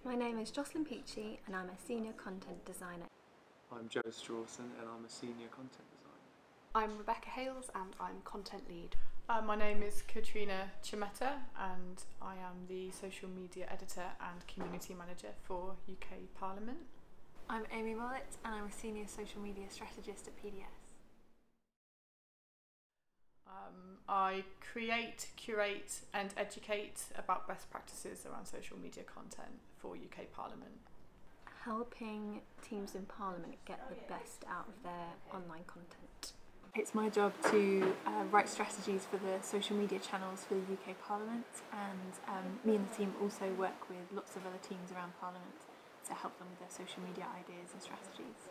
My name is Jocelyn Peachy and I'm a Senior Content Designer. I'm Joe Strawson and I'm a Senior Content Designer. I'm Rebecca Hales and I'm Content Lead. My name is Katrina Chimetta and I am the Social Media Editor and Community Manager for UK Parliament. I'm Amy Mollett and I'm a Senior Social Media Strategist at PDS. I create, curate and educate about best practices around social media content for UK Parliament. Helping teams in Parliament get the best out of their online content. It's my job to write strategies for the social media channels for the UK Parliament, and me and the team also work with lots of other teams around Parliament to help them with their social media ideas and strategies.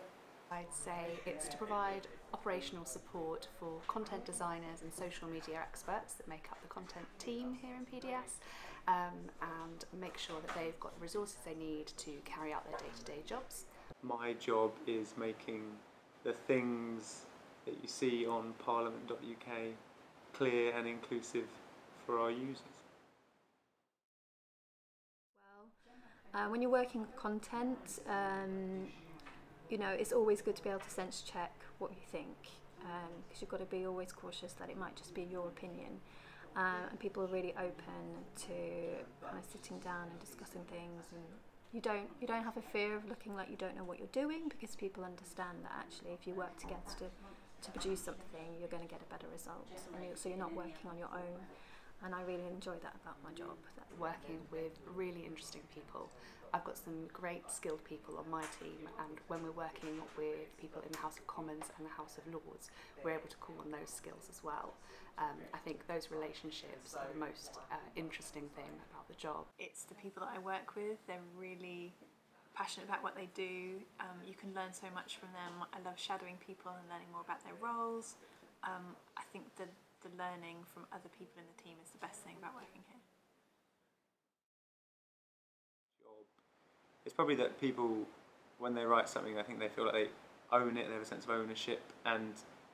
I'd say it's to provide operational support for content designers and social media experts that make up the content team here in PDS, and make sure that they've got the resources they need to carry out their day-to-day jobs. My job is making the things that you see on parliament.uk clear and inclusive for our users. Well, when you're working with content, you know, it's always good to be able to sense check what you think, because you've got to be always cautious that it might just be your opinion. And people are really open to kind of sitting down and discussing things, and you don't have a fear of looking like you don't know what you're doing, because people understand that actually if you work together to produce something, you're going to get a better result, and so you're not working on your own. And I really enjoy that about my job. Working with really interesting people. I've got some great skilled people on my team, and when we're working with people in the House of Commons and the House of Lords, we're able to call on those skills as well. I think those relationships are the most interesting thing about the job. It's the people that I work with. They're really passionate about what they do. You can learn so much from them. I love shadowing people and learning more about their roles. I think the learning from other people in the team is the best thing about working here. It's probably that people, when they write something, I think they feel like they own it, they have a sense of ownership, and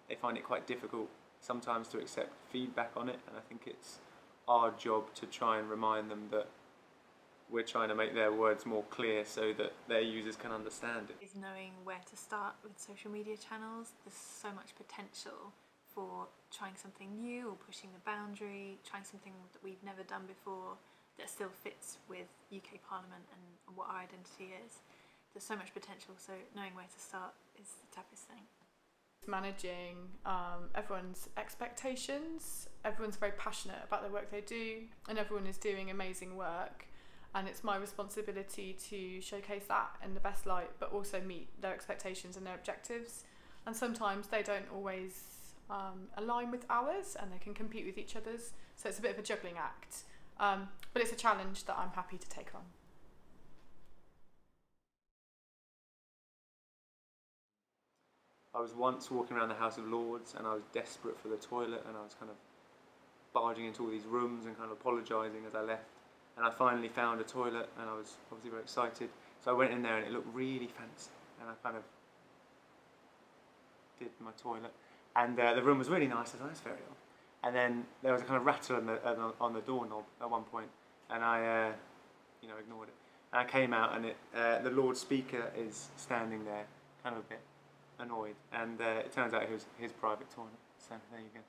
they find it quite difficult sometimes to accept feedback on it, and I think it's our job to try and remind them that we're trying to make their words more clear so that their users can understand it. Is knowing where to start with social media channels. There's so much potential for trying something new or pushing the boundary, trying something that we've never done before that still fits with UK Parliament and what our identity is. There's so much potential, so knowing where to start is the toughest thing. Managing everyone's expectations. Everyone's very passionate about the work they do, and everyone is doing amazing work, and it's my responsibility to showcase that in the best light, but also meet their expectations and their objectives. And sometimes they don't always align with ours, and they can compete with each other's, so it's a bit of a juggling act. But it's a challenge that I'm happy to take on. I was once walking around the House of Lords and I was desperate for the toilet, and I was kind of barging into all these rooms and kind of apologising as I left. And I finally found a toilet, and I was obviously very excited. So I went in there and it looked really fancy, and I kind of did my toilet. And the room was really nice. I thought, that's very odd. And then there was a kind of rattle on the doorknob at one point, and I ignored it. And I came out, and the Lord Speaker is standing there, kind of a bit annoyed, and it turns out it was his private toilet. So there you go.